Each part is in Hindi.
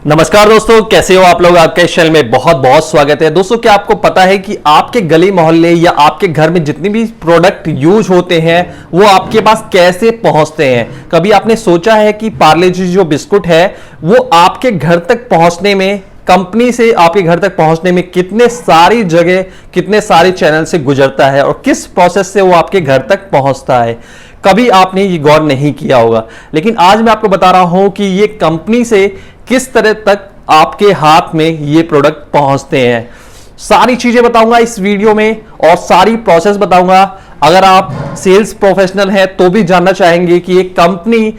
नमस्कार दोस्तों, कैसे हो आप लोग। आपके चैनल में बहुत बहुत स्वागत है। दोस्तों, क्या आपको पता है कि आपके गली मोहल्ले या आपके घर में जितने भी प्रोडक्ट यूज होते हैं वो आपके पास कैसे पहुंचते हैं। कभी आपने सोचा है कि पार्ले जी जो बिस्कुट है वो आपके घर तक पहुंचने में, कंपनी से आपके घर तक पहुंचने में कितने सारी जगह, कितने सारे चैनल से गुजरता है और किस प्रोसेस से वो आपके घर तक पहुंचता है। कभी आपने ये गौर नहीं किया होगा, लेकिन आज मैं आपको बता रहा हूं कि ये कंपनी से किस तरह तक आपके हाथ में ये प्रोडक्ट पहुंचते हैं। सारी चीजें बताऊंगा इस वीडियो में और सारी प्रोसेस बताऊंगा। अगर आप सेल्स प्रोफेशनल हैं तो भी जानना चाहेंगे कि एक कंपनी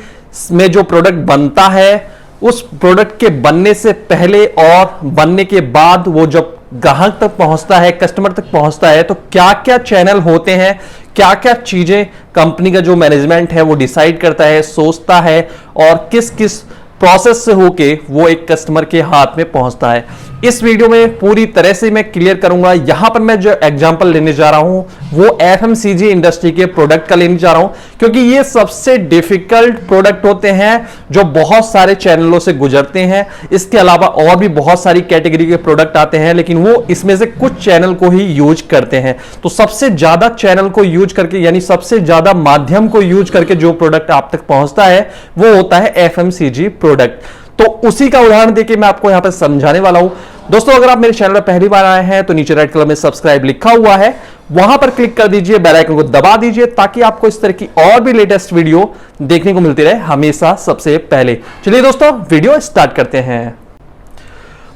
में जो प्रोडक्ट बनता है उस प्रोडक्ट के बनने से पहले और बनने के बाद वो जब ग्राहक तक पहुंचता है, कस्टमर तक पहुंचता है, तो क्या क्या चैनल होते हैं, क्या क्या चीजें कंपनी का जो मैनेजमेंट है वो डिसाइड करता है, सोचता है और किस किस प्रोसेस से होके वो एक कस्टमर के हाथ में पहुंचता है। इस वीडियो में पूरी तरह से मैं क्लियर करूंगा। यहां पर मैं जो एग्जांपल लेने जा रहा हूं वो एफएमसीजी इंडस्ट्री के प्रोडक्ट का लेने जा रहा हूं, क्योंकि ये सबसे डिफिकल्ट प्रोडक्ट होते हैं जो बहुत सारे चैनलों से गुजरते हैं। इसके अलावा और भी बहुत सारी कैटेगरी के प्रोडक्ट आते हैं, लेकिन वो इसमें से कुछ चैनल को ही यूज करते हैं। तो सबसे ज्यादा चैनल को यूज करके, यानी सबसे ज्यादा माध्यम को यूज करके जो प्रोडक्ट आप तक पहुंचता है वो होता है एफएमसीजी प्रोडक्ट। तो उसी का उदाहरण देके मैं आपको यहां पर समझाने वाला हूं। दोस्तों, अगर आप मेरे चैनल पर पहली बार आए हैं तो नीचे रेड कलर में सब्सक्राइब लिखा हुआ है, वहां पर क्लिक कर दीजिए, बेल आइकन को दबा दीजिए ताकि आपको इस तरह की और भी लेटेस्ट वीडियो देखने को मिलती रहे हमेशा सबसे पहले। चलिए दोस्तों, वीडियो स्टार्ट करते हैं।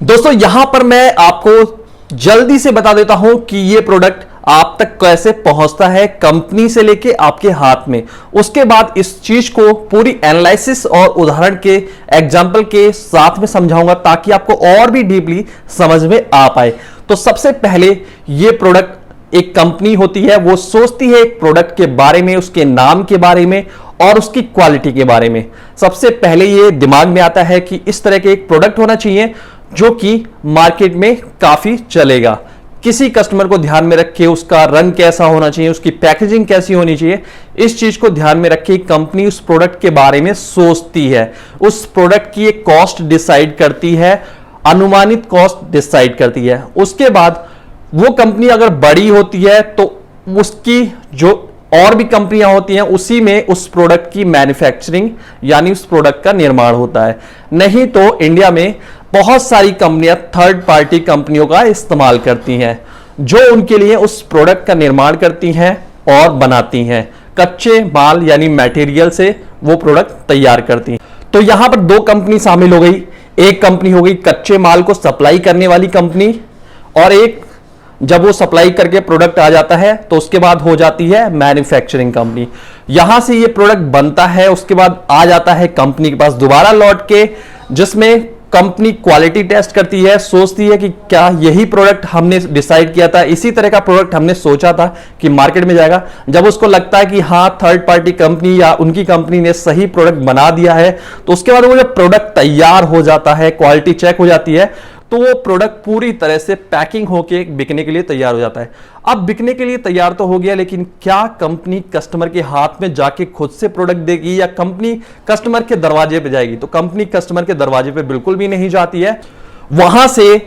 दोस्तों, यहां पर मैं आपको जल्दी से बता देता हूं कि यह प्रोडक्ट आप तक कैसे पहुंचता है, कंपनी से लेके आपके हाथ में। उसके बाद इस चीज को पूरी एनालिसिस और उदाहरण के एग्जाम्पल के साथ में समझाऊंगा ताकि आपको और भी डीपली समझ में आ पाए। तो सबसे पहले ये प्रोडक्ट, एक कंपनी होती है वो सोचती है एक प्रोडक्ट के बारे में, उसके नाम के बारे में और उसकी क्वालिटी के बारे में। सबसे पहले ये दिमाग में आता है कि इस तरह के एक प्रोडक्ट होना चाहिए जो कि मार्केट में काफी चलेगा। किसी कस्टमर को ध्यान में रखे, उसका रंग कैसा होना चाहिए, उसकी पैकेजिंग कैसी होनी चाहिए, इस चीज को ध्यान में रखे कंपनी उस प्रोडक्ट के बारे में सोचती है। उस प्रोडक्ट की एक कॉस्ट डिसाइड करती है, अनुमानित कॉस्ट डिसाइड करती है। उसके बाद वो कंपनी अगर बड़ी होती है तो उसकी जो और भी कंपनियां होती हैं उसी में उस प्रोडक्ट की मैन्युफैक्चरिंग यानी उस प्रोडक्ट का निर्माण होता है। नहीं तो इंडिया में बहुत सारी कंपनियां थर्ड पार्टी कंपनियों का इस्तेमाल करती हैं जो उनके लिए उस प्रोडक्ट का निर्माण करती हैं और बनाती हैं। कच्चे माल यानी मटेरियल से वो प्रोडक्ट तैयार करती हैं। तो यहां पर दो कंपनी शामिल हो गई। एक कंपनी हो गई कच्चे माल को सप्लाई करने वाली कंपनी, और एक जब वो सप्लाई करके प्रोडक्ट आ जाता है तो उसके बाद हो जाती है मैन्युफैक्चरिंग कंपनी। यहां से ये प्रोडक्ट बनता है, उसके बाद आ जाता है कंपनी के पास दोबारा लौट के, जिसमें कंपनी क्वालिटी टेस्ट करती है, सोचती है कि क्या यही प्रोडक्ट हमने डिसाइड किया था, इसी तरह का प्रोडक्ट हमने सोचा था कि मार्केट में जाएगा। जब उसको लगता है कि हाँ, थर्ड पार्टी कंपनी या उनकी कंपनी ने सही प्रोडक्ट बना दिया है, तो उसके बाद वो जब प्रोडक्ट तैयार हो जाता है, क्वालिटी चेक हो जाती है, तो वो प्रोडक्ट पूरी तरह से पैकिंग होके बिकने के लिए तैयार हो जाता है। अब बिकने के लिए तैयार तो हो गया, लेकिन क्या कंपनी कस्टमर के हाथ में जाके खुद से प्रोडक्ट देगी या कंपनी कस्टमर के दरवाजे पे जाएगी? तो कंपनी कस्टमर के दरवाजे पे बिल्कुल भी नहीं जाती है। वहां से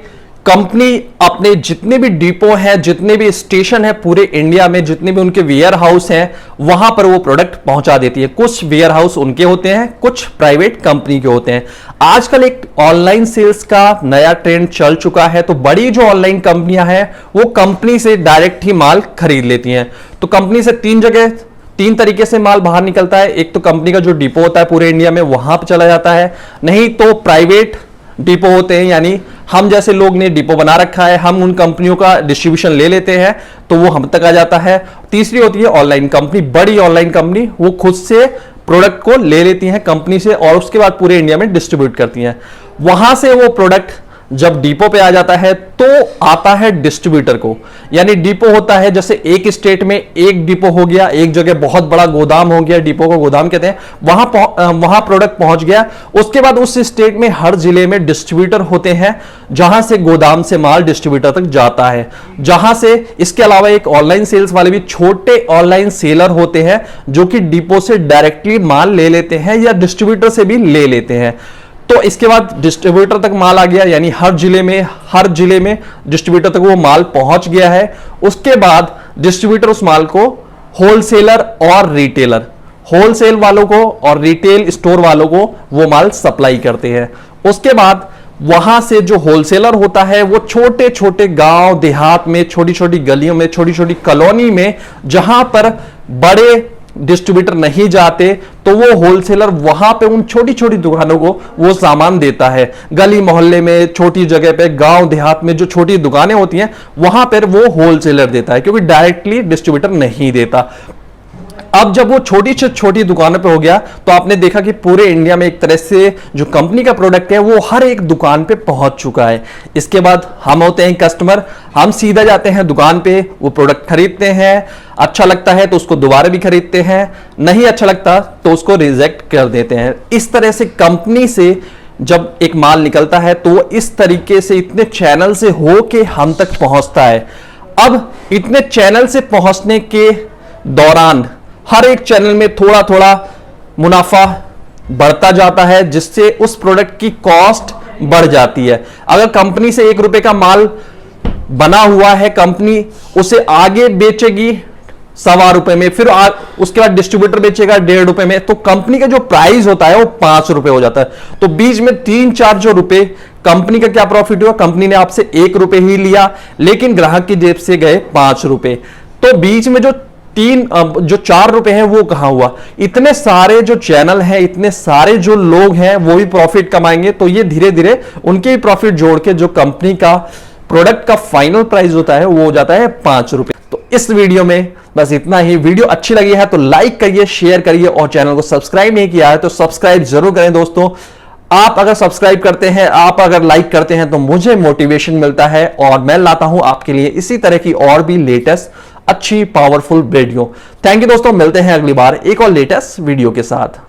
कंपनी अपने जितने भी डिपो हैं, जितने भी स्टेशन है पूरे इंडिया में, जितने भी उनके वेयर हाउस हैं, वहां पर वो प्रोडक्ट पहुंचा देती है। कुछ वेयर हाउस उनके होते हैं, कुछ प्राइवेट कंपनी के होते हैं। आजकल एक ऑनलाइन सेल्स का नया ट्रेंड चल चुका है, तो बड़ी जो ऑनलाइन कंपनियां हैं वो कंपनी से डायरेक्ट ही माल खरीद लेती हैं। तो कंपनी से तीन तरीके से माल बाहर निकलता है। एक तो कंपनी का जो डिपो होता है पूरे इंडिया में वहां पर चला जाता है, नहीं तो प्राइवेट डिपो होते हैं, यानी हम जैसे लोग ने डिपो बना रखा है, हम उन कंपनियों का डिस्ट्रीब्यूशन ले लेते हैं तो वो हम तक आ जाता है। तीसरी होती है ऑनलाइन कंपनी, बड़ी ऑनलाइन कंपनी, वो खुद से प्रोडक्ट को ले लेती हैं कंपनी से और उसके बाद पूरे इंडिया में डिस्ट्रीब्यूट करती हैं। वहां से वो प्रोडक्ट जब डिपो पे आ जाता है तो आता है डिस्ट्रीब्यूटर को, यानी डिपो होता है, जैसे एक स्टेट में एक डिपो हो गया, एक जगह बहुत बड़ा गोदाम हो गया, डिपो को गोदाम कहते हैं, वहां प्रोडक्ट पहुंच गया। उसके बाद उस स्टेट में हर जिले में डिस्ट्रीब्यूटर होते हैं जहां से गोदाम से माल डिस्ट्रीब्यूटर तक जाता है। जहां से इसके अलावा एक ऑनलाइन सेल्स वाले भी छोटे ऑनलाइन सेलर होते हैं जो कि डिपो से डायरेक्टली माल ले लेते हैं या डिस्ट्रीब्यूटर से भी ले लेते हैं। तो इसके बाद डिस्ट्रीब्यूटर तक माल आ गया, यानी हर जिले में डिस्ट्रीब्यूटर तक वो माल पहुंच गया है। उसके बाद डिस्ट्रीब्यूटर उस माल को होलसेलर और रिटेलर, होलसेल वालों को और रिटेल स्टोर वालों को वो माल सप्लाई करते हैं। उसके बाद वहां से जो होलसेलर होता है वो छोटे छोटे गांव देहात में, छोटी छोटी गलियों में, छोटी छोटी कॉलोनी में, जहां पर बड़े डिस्ट्रीब्यूटर नहीं जाते, तो वो होलसेलर वहां पे उन छोटी छोटी दुकानों को वो सामान देता है। गली मोहल्ले में, छोटी जगह पे, गांव देहात में जो छोटी दुकानें होती हैं वहां पर वो होलसेलर देता है, क्योंकि डायरेक्टली डिस्ट्रीब्यूटर नहीं देता। अब जब वो छोटी से छोटी दुकानों पे हो गया, तो आपने देखा कि पूरे इंडिया में एक तरह से जो कंपनी का प्रोडक्ट है वो हर एक दुकान पे पहुंच चुका है। इसके बाद हम होते हैं कस्टमर, हम सीधा जाते हैं दुकान पे, वो प्रोडक्ट खरीदते हैं, अच्छा लगता है तो उसको दोबारा भी खरीदते हैं, नहीं अच्छा लगता तो उसको रिजेक्ट कर देते हैं। इस तरह से कंपनी से जब एक माल निकलता है तो वो इस तरीके से इतने चैनल से होके हम तक पहुंचता है। अब इतने चैनल से पहुंचने के दौरान हर एक चैनल में थोड़ा थोड़ा मुनाफा बढ़ता जाता है, जिससे उस प्रोडक्ट की कॉस्ट बढ़ जाती है। अगर कंपनी से ₹1 का माल बना हुआ है, कंपनी उसे आगे बेचेगी ₹1.25 में, फिर उसके बाद डिस्ट्रीब्यूटर बेचेगा ₹1.5 में, तो कंपनी का जो प्राइस होता है वो ₹5 हो जाता है। तो बीच में 3-4 जो रुपए कंपनी का क्या प्रॉफिट हुआ, कंपनी ने आपसे ₹1 ही लिया, लेकिन ग्राहक की जेब से गए ₹5। तो बीच में जो 4 रुपए हैं वो कहां हुआ। इतने सारे जो चैनल हैं, इतने सारे जो लोग हैं वो भी प्रॉफिट कमाएंगे, तो ये धीरे धीरे उनके भी प्रॉफिट जोड़ के जो कंपनी का प्रोडक्ट का फाइनल प्राइस होता है वो हो जाता है ₹5। तो इस वीडियो में बस इतना ही। वीडियो अच्छी लगी है तो लाइक करिए, शेयर करिए, और चैनल को सब्सक्राइब नहीं किया है तो सब्सक्राइब जरूर करें दोस्तों। आप अगर सब्सक्राइब करते हैं, आप अगर लाइक करते हैं तो मुझे मोटिवेशन मिलता है, और मैं लाता हूं आपके लिए इसी तरह की और भी लेटेस्ट अच्छी पावरफुल वीडियो। थैंक यू दोस्तों, मिलते हैं अगली बार एक और लेटेस्ट वीडियो के साथ।